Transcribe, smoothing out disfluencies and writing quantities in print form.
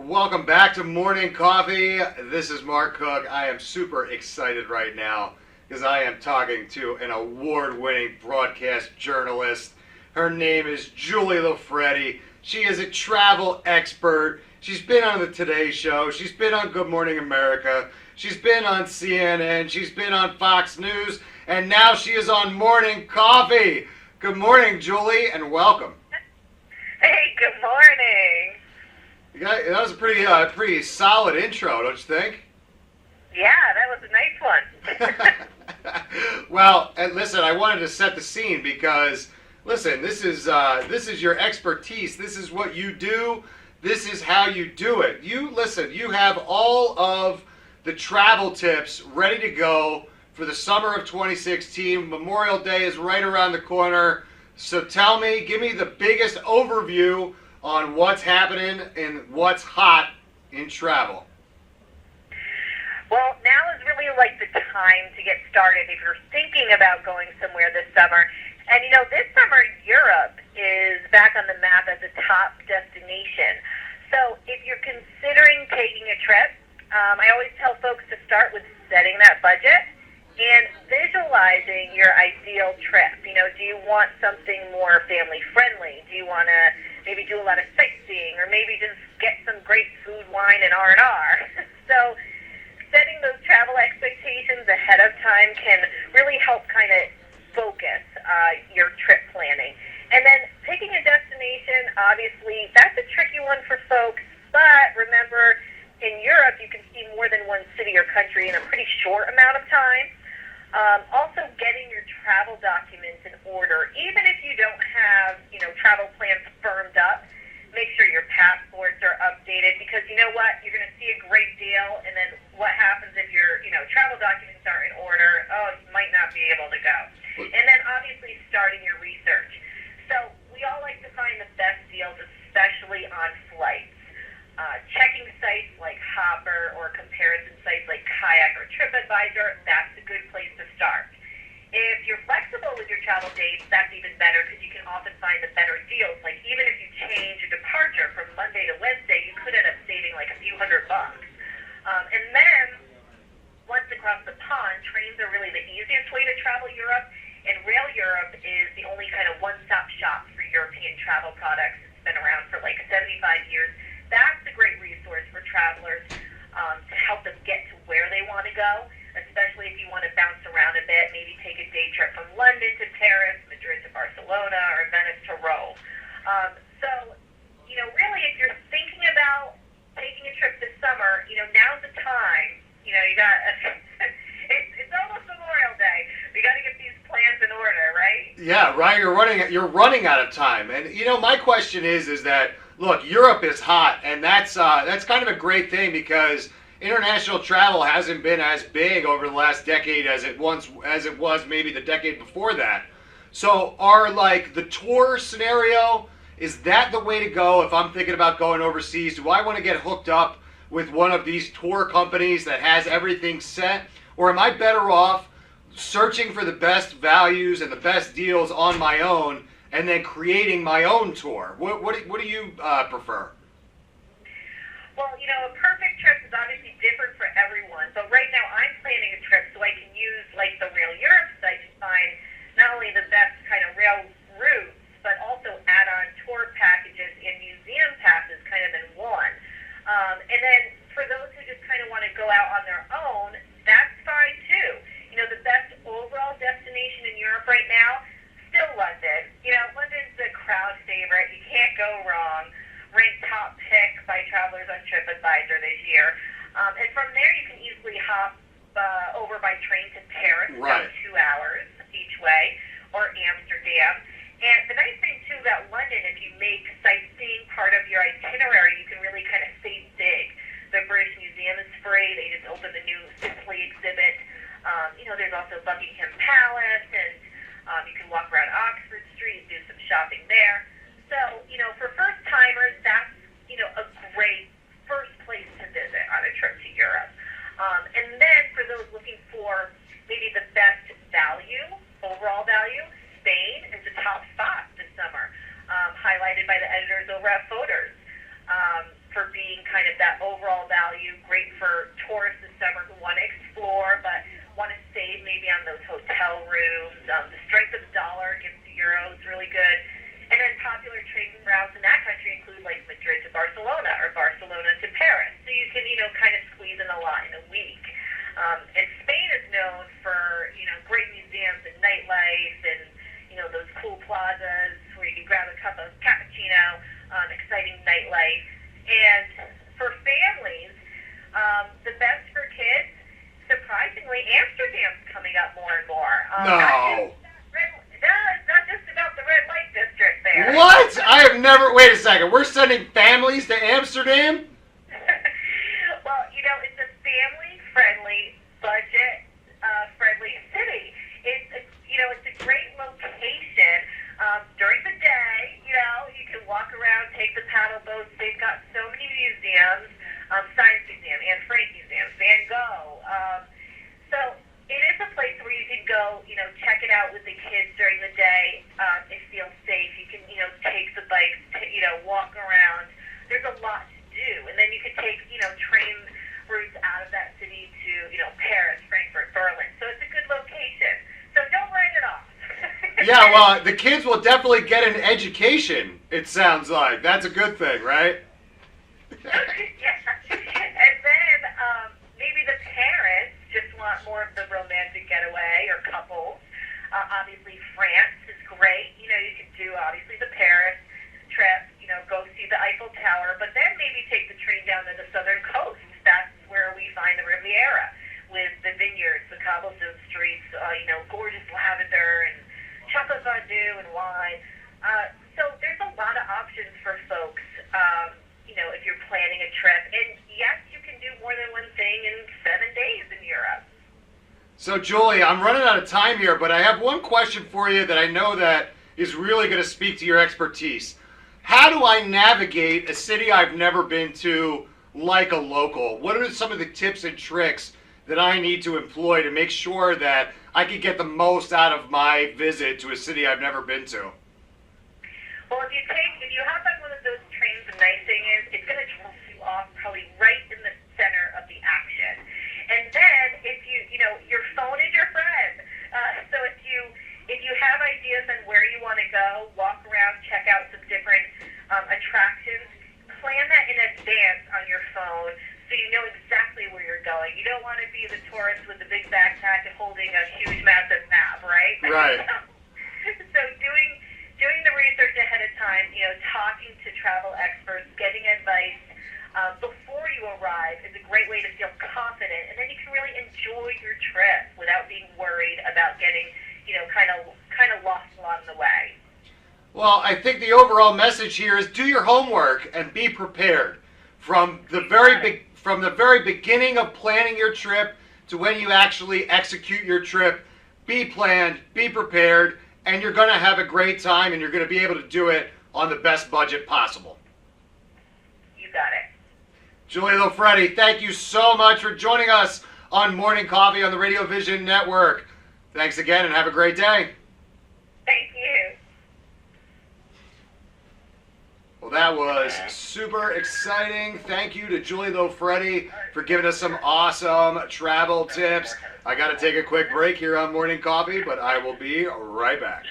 Welcome back to Morning Coffee. This is Mark Cook. I am super excited right now because I am talking to an award-winning broadcast journalist. Her name is Julie Loffredi. She is a travel expert. She's been on the Today Show. She's been on Good Morning America. She's been on CNN. She's been on Fox News. And now she is on Morning Coffee. Good morning, Julie, and welcome. Hey, good morning. That was a pretty solid intro, don't you think? Yeah, that was a nice one. Well, and listen, I wanted to set the scene because, listen, this is your expertise. This is what you do. This is how you do it. You have all of the travel tips ready to go for the summer of 2016. Memorial Day is right around the corner. So give me the biggest overview on what's happening and what's hot in travel. Well, now is really like the time to get started if you're thinking about going somewhere this summer. And this summer Europe is back on the map as a top destination. So if you're considering taking a trip, I always tell folks to start with setting that budget and visualizing your ideal trip. Do you want something more family friendly? Do you want to maybe do a lot of sightseeing, or maybe just get some great food, wine, and R&R? So setting those travel expectations ahead of time can really help kind of focus your trip planning. And then picking a destination, obviously, that's a tricky one for folks, but remember, in Europe, you can see more than one city or country in a pretty short amount of time. Also, getting your travel documents in order, even if you don't have, travel plans firmed up, make sure your passports are updated, because you know what, you're going to see a great deal, and then what happens if your, travel documents aren't in order? Oh, you might not be able to go. And then obviously starting your research. So we all like to find the best deals, especially on flights. Checking sites like Hopper or comparison sites like Kayak or TripAdvisor, that's a good place to start. If you're flexible with your travel dates, that's even better, because you can often find the better deals. Like even if you change your departure from Monday to Wednesday, you could end up saving like a few $100. And then once across the pond, trains are really the easiest way to travel Europe, and Rail Europe is the only kind of one-stop shop for European travel products. It's been around for like 75 years. That's a great resource for travelers to help them get to where they want to go, especially if you want to bounce around a bit, maybe take a day trip from London to Paris, Madrid to Barcelona, or Venice to Rome. So, really, if you're thinking about taking a trip this summer, now's the time. You got it's almost Memorial Day. We got to get these plans in order, right? Yeah, right. You're running out of time, and my question is that. Look, Europe is hot, and that's kind of a great thing, because international travel hasn't been as big over the last decade as it was maybe the decade before that. So the tour scenario, is that the way to go if I'm thinking about going overseas? Do I want to get hooked up with one of these tour companies that has everything set, or am I better off searching for the best values and the best deals on my own, and then creating my own tour? What do you prefer? Well, a perfect trip is obviously different for everyone. So right now I'm planning a trip so I can use like the Rail Europe site to find not only the best kind of rail routes, but also add on tour packages and museum passes kind of in one. And then for those who just kind of want to go out on their own, that's fine too. The best overall destination in Europe right now, still London. London's the crowd favorite. You can't go wrong. Ranked top pick by travelers on TripAdvisor this year. And from there, you can easily hop over by train to Paris, right. About 2 hours each way, or Amsterdam. And the nice thing, too, about London, if you make sightseeing part of your itinerary, you can really kind of save big. The British Museum is free. They just opened the new Sicily exhibit. There's also Buckingham Palace, and you can walk around Oxford Street, do some shopping there. So, for first-timers, that's, a great first place to visit on a trip to Europe. And then for those looking for maybe the best that overall value, great for tourists this summer who want to explore but want to save maybe on those hotel rooms. The strength of the dollar against the euro is really good. And then popular trading routes in that country include like Madrid to Barcelona or Barcelona to Paris. So you can, kind of squeeze in a lot in a week. And Spain is known for, great museums and nightlife and, those cool plazas where you can grab a cup of cappuccino, exciting nightlife. And for families, the best for kids, surprisingly, Amsterdam's coming up more and more. No. It's not just about the red light district there. What? I have never. Wait a second. We're sending families to Amsterdam? Well, it's a family-friendly, budget-friendly city. It's a great location. During the day, you can walk around, take the paddle boats. They've got so many museums, Science Museum, Anne Frank Museum, Van Gogh. So it is a place where you can go, check it out with the kids during the day. It feels safe. You can, take the bikes, walk around. There's a lot to do. And then you can take, train routes out of that city to, Paris, Frankfurt, Berlin. So it's a good location. So don't write it off. Yeah, well, the kids will definitely get an education, it sounds like. That's a good thing, right? Yeah. And then maybe the parents just want more of the romantic getaway or couples. Obviously, France is great. You can do, obviously, the Paris trip, go see the Eiffel Tower, but then maybe take the train down to the southern coast. That's where we find the Riviera with the vineyards, the cobblestone streets, gorgeous lavender and chocolate fondue and wine. So there's a lot of options for folks, if you're planning a trip. And yes, you can do more than one thing in 7 days in Europe. So, Julie, I'm running out of time here, but I have one question for you that I know that is really going to speak to your expertise. How do I navigate a city I've never been to like a local? What are some of the tips and tricks that I need to employ to make sure that I can get the most out of my visit to a city I've never been to? Well, if you hop on one of those trains, the nice thing is it's going to drop you off probably right in the center of the action. And then if your phone is your friend. So if you have ideas on where you want to go, walk around, check out some different attractions, plan that in advance on your phone so you know exactly where you're going. You don't want to be the tourist with the big backpack and holding a huge, massive map, right? Right. So doing the research ahead of time, talking to travel experts, getting advice before you arrive is a great way to feel confident, and then you can really enjoy your trip without being worried about getting, kind of lost along the way. Well, I think the overall message here is do your homework and be prepared. From the very beginning of planning your trip to when you actually execute your trip, be planned, be prepared, and you're going to have a great time, and you're going to be able to do it on the best budget possible. You got it. Julie Loffredi, thank you so much for joining us on Morning Coffee on the Radio Vision Network. Thanks again, and have a great day. Thank you. Well, that was super exciting. Thank you to Julie Loffredi for giving us some awesome travel tips. I got to take a quick break here on Morning Coffee, but I will be right back.